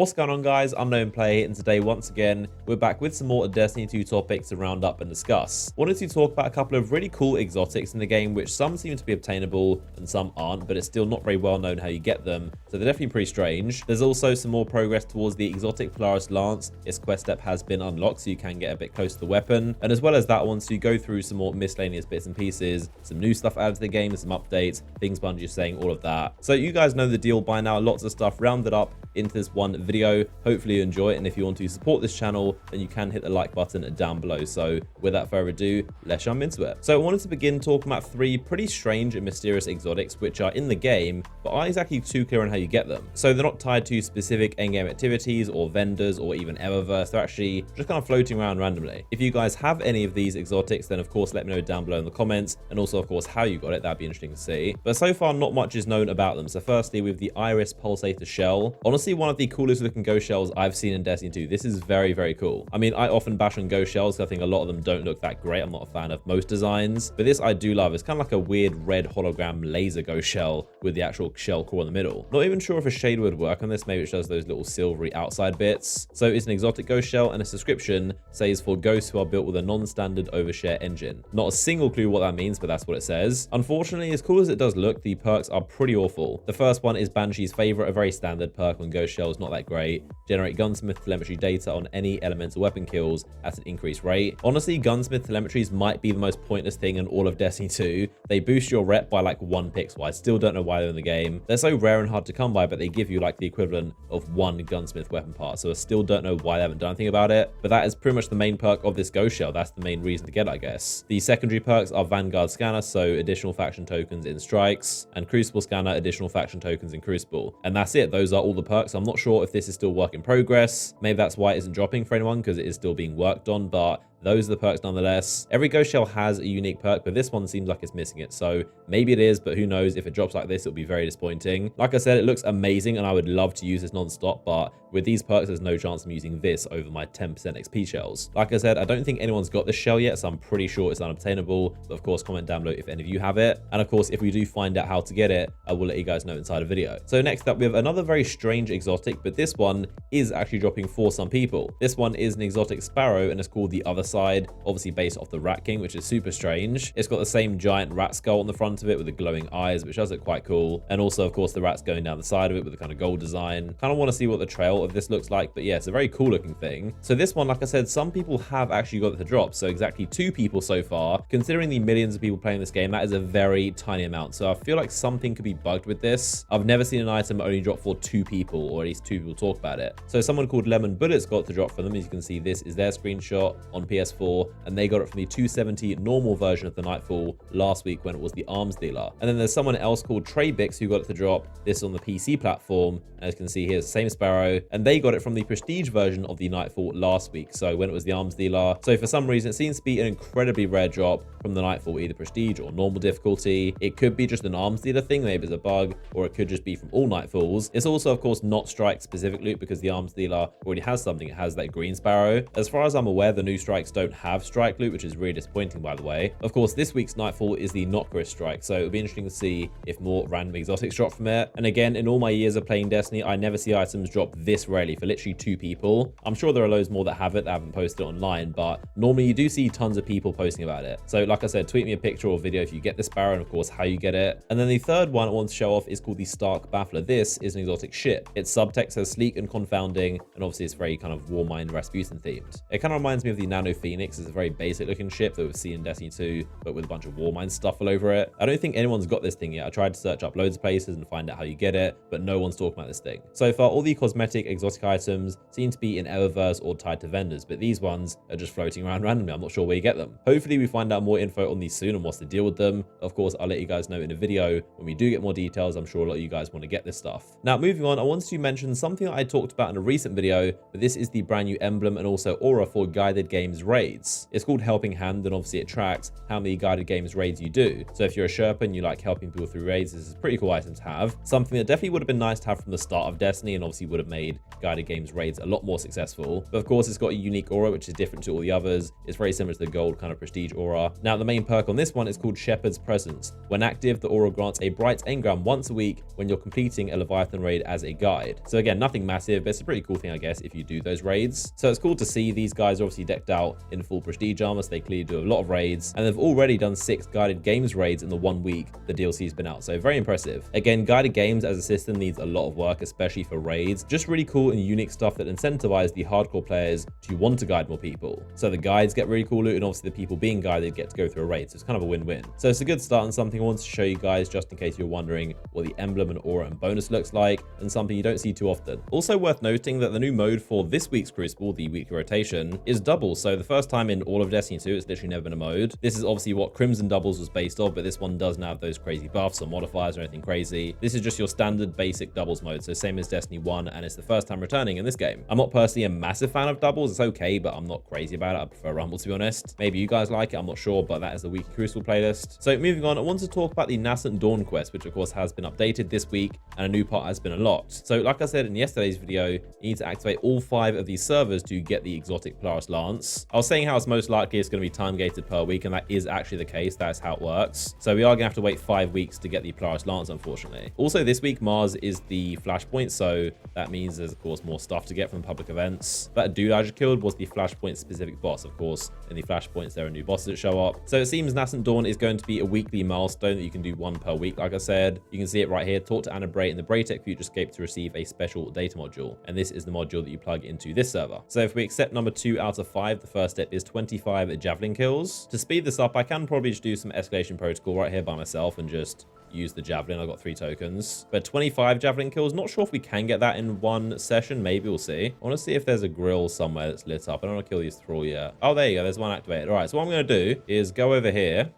What's going on, guys? Unknown Play, and today once again we're back with some more Destiny 2 topics to round up and discuss. Wanted to talk about a couple of really cool exotics in the game, which some seem to be obtainable and some aren't, but it's still not very well known how you get them, so they're definitely pretty strange. There's also some more progress towards the exotic Polaris lance. Its quest step has been unlocked, so you can get a bit close to the weapon, and as well as that one, so you go through some more miscellaneous bits and pieces, some new stuff added to the game, some updates, things Bungie is saying, all of that. So you guys know the deal by now. Lots of stuff rounded up into this one video. Hopefully you enjoy it, and if you want to support this channel, then you can hit the like button down below. So without further ado, let's jump into it. So I wanted to begin talking about three pretty strange and mysterious exotics which are in the game but aren't exactly too clear on how you get them. So they're not tied to specific endgame activities or vendors or even Eververse. They're actually just kind of floating around randomly. If you guys have any of these exotics, then of course let me know down below in the comments, and also of course how you got it. That'd be interesting to see. But so far not much is known about them. So firstly, with the Iris Pulsator shell, honestly one of the coolest looking ghost shells I've seen in Destiny 2. This is very, very cool. I mean, I often bash on ghost shells. I think a lot of them don't look that great. I'm not a fan of most designs, but this I do love. It's kind of like a weird red hologram laser ghost shell with the actual shell core in the middle. Not even sure if a shade would work on this. Maybe it shows those little silvery outside bits. So it's an exotic ghost shell, and a subscription says for ghosts who are built with a non-standard overshare engine. Not a single clue what that means, but that's what it says. Unfortunately, as cool as it does look, the perks are pretty awful. The first one is Banshee's favorite, a very standard perk on ghost shells, not that great. Generate gunsmith telemetry data on any elemental weapon kills at an increased rate. Honestly, gunsmith telemetries might be the most pointless thing in all of Destiny 2. They boost your rep by like 1 pixel. I still don't know why they're in the game. They're so rare and hard to come by, but they give you like the equivalent of 1 gunsmith weapon part. So I still don't know why they haven't done anything about it. But that is pretty much the main perk of this ghost shell. That's the main reason to get it, I guess. The secondary perks are Vanguard Scanner, so additional faction tokens in Strikes, and Crucible Scanner, additional faction tokens in Crucible. And that's it. Those are all the perks. I'm not sure if this is still work in progress. Maybe that's why it isn't dropping for anyone, because it is still being worked on, but those are the perks nonetheless. Every ghost shell has a unique perk, but this one seems like it's missing it. So maybe it is, but who knows? If it drops like this, it'll be very disappointing. Like I said, it looks amazing, and I would love to use this non-stop, but with these perks, there's no chance I'm using this over my 10% XP shells. Like I said, I don't think anyone's got this shell yet, so I'm pretty sure it's unobtainable. But of course, comment down below if any of you have it. And of course, if we do find out how to get it, I will let you guys know inside a video. So next up, we have another very strange exotic, but this one is actually dropping for some people. This one is an exotic sparrow, and it's called the Otherside, obviously based off the Rat King, which is super strange. It's got the same giant rat skull on the front of it with the glowing eyes, which does look quite cool. And also, of course, the rat's going down the side of it with the kind of gold design. Kind of want to see what the trail of this looks like, but yeah, it's a very cool looking thing. So this one, like I said, some people have actually got it to drop. So exactly 2 people so far. Considering the millions of people playing this game, that is a very tiny amount. So I feel like something could be bugged with this. I've never seen an item only drop for 2 people, or at least 2 people talk about it. So someone called Lemon Bullets got to drop for them. As you can see, this is their screenshot on PS4, and they got it from the 270 normal version of the Nightfall last week when it was the arms dealer. And then there's someone else called Traybix who got it to drop this on the PC platform. As you can see here, it's the same sparrow, and they got it from the prestige version of the Nightfall last week, so when it was the arms dealer. So for some reason, it seems to be an incredibly rare drop from the Nightfall, either prestige or normal difficulty. It could be just an arms dealer thing, maybe it's a bug, or it could just be from all Nightfalls. It's also, of course, not strike specific loot, because the arms dealer already has something. It has that green sparrow. As far as I'm aware, the new strikes don't have strike loot, which is really disappointing, by the way. Of course, this week's Nightfall is the Nocris strike, so it'll be interesting to see if more random exotics drop from it. And again, in all my years of playing Destiny, I never see items drop this rarely for literally 2 people. I'm sure there are loads more that have it that haven't posted it online, but normally you do see tons of people posting about it. So like I said, tweet me a picture or video if you get the sparrow, and of course how you get it. And then the third one I want to show off is called the Stark Baffler. This is an exotic ship. Its subtext says sleek and confounding, and obviously it's very kind of Warmind Rasputin themed. It kind of reminds me of the Nano Phoenix. It's a very basic looking ship that we've seen in Destiny 2, but with a bunch of Warmind stuff all over it. I don't think anyone's got this thing yet. I tried to search up loads of places and find out how you get it, but no one's talking about this thing. So far, all the cosmetic exotic items seem to be in Eververse or tied to vendors, but these ones are just floating around randomly. I'm not sure where you get them. Hopefully we find out more info on these soon and what's the deal with them. Of course, I'll let you guys know in a video when we do get more details. I'm sure a lot of you guys want to get this stuff. Now, moving on, I wanted to mention something that I talked about in a recent video, but this is the brand new emblem and also aura for Guided Games Games raids. It's called Helping Hand, and obviously it tracks how many guided games raids you do. So if you're a Sherpa and you like helping people through raids, this is a pretty cool item to have. Something that definitely would have been nice to have from the start of Destiny, and obviously would have made guided games raids a lot more successful. But of course, it's got a unique aura, which is different to all the others. It's very similar to the gold kind of prestige aura. Now, the main perk on this one is called Shepherd's Presence. When active, the aura grants a bright engram once a week when you're completing a Leviathan raid as a guide. So again, nothing massive, but it's a pretty cool thing, I guess, if you do those raids. So it's cool to see these guys are obviously decked out in full prestige armor, so they clearly do a lot of raids, and they've already done 6 guided games raids in the 1 week the DLC's been out. So very impressive. Again, guided games as a system needs a lot of work, especially for raids. Just really cool and unique stuff that incentivize the hardcore players to want to guide more people. So the guides get really cool loot, and obviously the people being guided get to go through a raid. So it's kind of a win-win. So it's a good start and something I wanted to show you guys just in case you're wondering what the emblem and aura and bonus looks like, and something you don't see too often. Also worth noting that the new mode for this week's Crucible, the weekly rotation, is double. So the first time in all of Destiny 2, it's literally never been a mode. This is obviously what Crimson Doubles was based off, but this one doesn't have those crazy buffs or modifiers or anything crazy. This is just your standard basic doubles mode, so same as Destiny 1, and it's the first time returning in this game. I'm not personally a massive fan of doubles. It's okay, but I'm not crazy about it. I prefer Rumble, to be honest. Maybe you guys like it, I'm not sure, but that is the weekly Crucible playlist. So moving on, I want to talk about the Nascent Dawn quest, which of course has been updated this week, and a new part has been unlocked. So like I said in yesterday's video, you need to activate all 5 of these servers to get the exotic Polaris Lance. I was saying how it's most likely it's going to be time gated per week, and that is actually the case. That is how it works. So we are going to have to wait 5 weeks to get the Polaris Lance, unfortunately. Also this week, Mars is the flashpoint, so that means there's of course more stuff to get from public events. That dude I just killed was the flashpoint specific boss. Of course, in the flashpoints there are new bosses that show up. So it seems Nascent Dawn is going to be a weekly milestone that you can do 1 per week. Like I said, you can see it right here. Talk to Anna Bray in the Braytech Futurescape to receive a special data module, and this is the module that you plug into this server. So if we accept number 2 out of 5, the first step is 25 javelin kills. To speed this up, I can probably just do some escalation protocol right here by myself and just use the javelin. I've got 3 tokens, but 25 javelin kills, not sure if we can get that in 1 session. Maybe we'll see. I want to see if there's a grill somewhere that's lit up. I don't want to kill these thrall yet. Oh, there you go, there's one activated. All right, so what I'm going to do is go over here.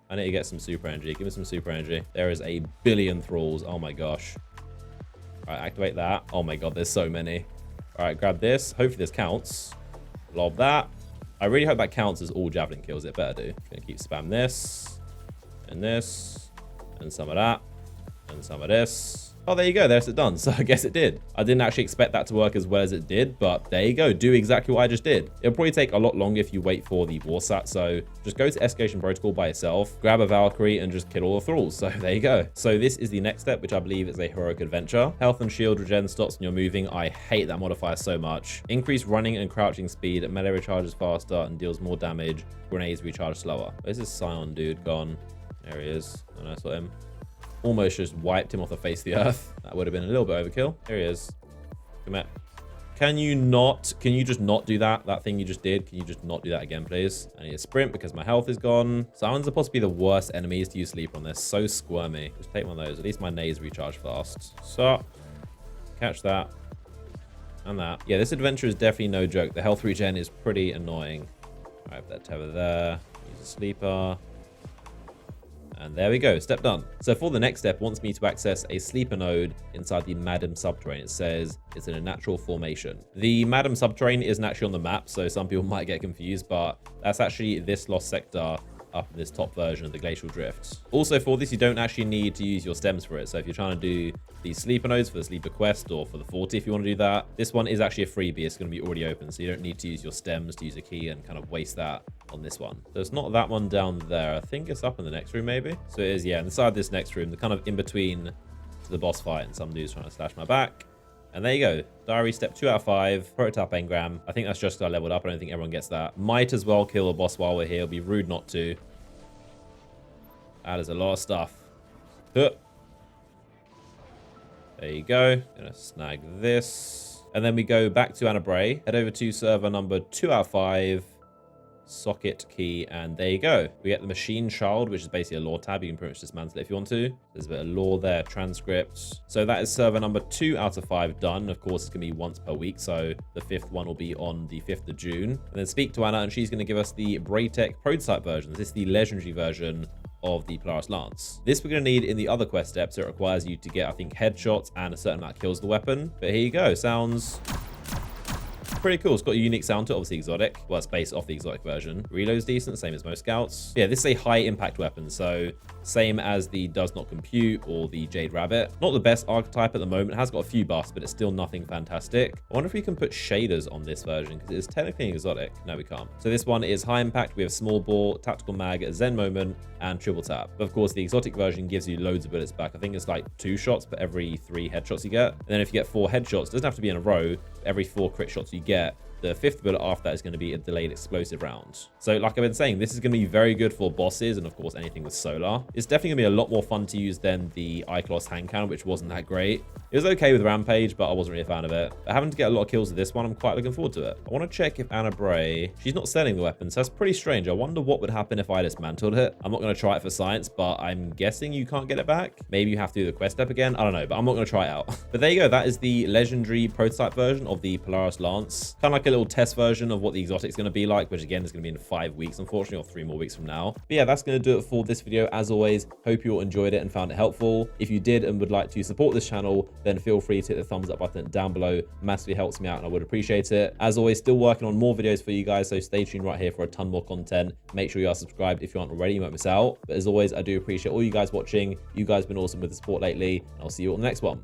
I need to get some super energy. Give me some super energy. There is a billion thralls. Oh my gosh. All right, activate that. Oh my god, there's so many. All right, grab this. Hopefully this counts. Lob that. I really hope that counts as all javelin kills. It better do. Gonna keep spam this and some of that and some of this. Oh, there you go. There's it done. So I guess it did. I didn't actually expect that to work as well as it did, but there you go. Do exactly what I just did. It'll probably take a lot longer if you wait for the war sat. So just go to escalation protocol by yourself, grab a Valkyrie, and just kill all the thralls. So there you go. So this is the next step, which I believe is a heroic adventure. Health and shield regen stops when you're moving. I hate that modifier so much. Increased running and crouching speed. Melee recharges faster and deals more damage. Grenades recharge slower. Where's this Scion dude gone? There he is. Oh, no, I saw him. Almost just wiped him off the face of the earth. That would have been a little bit overkill. There he is. Come here. Can you just not do that? That thing you just did. Can you just not do that again, please? I need a sprint because my health is gone. Scions are possibly the worst enemies to use sleep on. They're so squirmy. Just take one of those. At least my nades recharge fast. So, catch that. And that. Yeah, this adventure is definitely no joke. The health regen is pretty annoying. All right, that tether there. Use a sleeper. And there we go, step done. So for the next step, it wants me to access a sleeper node inside the Madam subterrane. It says it's in a natural formation. The Madam subterrane isn't actually on the map, so some people might get confused, but that's actually this lost sector up in this top version of the Glacial Drift. Also for this, you don't actually need to use your stems for it. So if you're trying to do these sleeper nodes for the sleeper quest or for the 40, if you want to do that, this one is actually a freebie. It's going to be already open, so you don't need to use your stems to use a key and kind of waste that on this one. So it's not that one down there. I think it's up in the next room maybe. So it is, yeah, inside this next room, the kind of in between to the boss fight, and some dude's trying to slash my back. And there you go. Diary step 2 out of 5. Prototype engram. I think that's just because I leveled up. I don't think everyone gets that. Might as well kill a boss while we're here. It'll be rude not to. That is a lot of stuff. There you go. Gonna snag this. And then we go back to Anna Bray. Head over to server number 2 out of 5. Socket key, and there you go. We get the machine child, which is basically a lore tab. You can pretty much dismantle it if you want to. There's a bit of lore there, transcripts. So that is server number 2 out of 5 done. Of course, it's gonna be once per week, so the 5th one will be on the 5th of June. And then speak to Anna, and she's gonna give us the Braytech prototype version. This is the legendary version of the Polaris Lance. This we're going to need in the other quest steps. So it requires you to get, I think, headshots and a certain amount of kills of the weapon. But here you go. Sounds Pretty cool. It's got a unique sound to it, obviously exotic. Well, it's based off the exotic version. Reload's decent, same as most scouts. Yeah, this is a high impact weapon, so same as the Does Not Compute or the Jade Rabbit. Not the best archetype at the moment. It has got a few buffs, but it's still nothing fantastic. I wonder if we can put shaders on this version, because it is technically exotic. No, we can't. So this one is high impact. We have small bore, tactical mag, Zen moment, and triple tap. But of course, the exotic version gives you loads of bullets back. I think it's like 2 shots per every 3 headshots you get. And then if you get 4 headshots, it doesn't have to be in a row. Every 4 crit shots you get, the 5th bullet after that is going to be a delayed explosive round. So like I've been saying, this is going to be very good for bosses and of course anything with solar. It's definitely going to be a lot more fun to use than the Iclos hand cannon, which wasn't that great. It was okay with Rampage, but I wasn't really a fan of it. But having to get a lot of kills with this one, I'm quite looking forward to it. I want to check if Anna Bray, she's not selling the weapon, so that's pretty strange. I wonder what would happen if I dismantled it. I'm not going to try it for science, but I'm guessing you can't get it back. Maybe you have to do the quest step again. I don't know, but I'm not going to try it out. But there you go. That is the legendary prototype version of the Polaris Lance. Kind of like a little test version of what the exotic is going to be like, which again is going to be in 5 weeks, unfortunately, or 3 more weeks from now. But yeah, that's going to do it for this video. As always, hope you all enjoyed it and found it helpful. If you did and would like to support this channel, then feel free to hit the thumbs up button down below. Massively helps me out and I would appreciate it. As always, still working on more videos for you guys, so stay tuned right here for a ton more content. Make sure you are subscribed if you aren't already, you won't miss out. But as always, I do appreciate all you guys watching. You guys have been awesome with the support lately, and I'll see you all in the next one.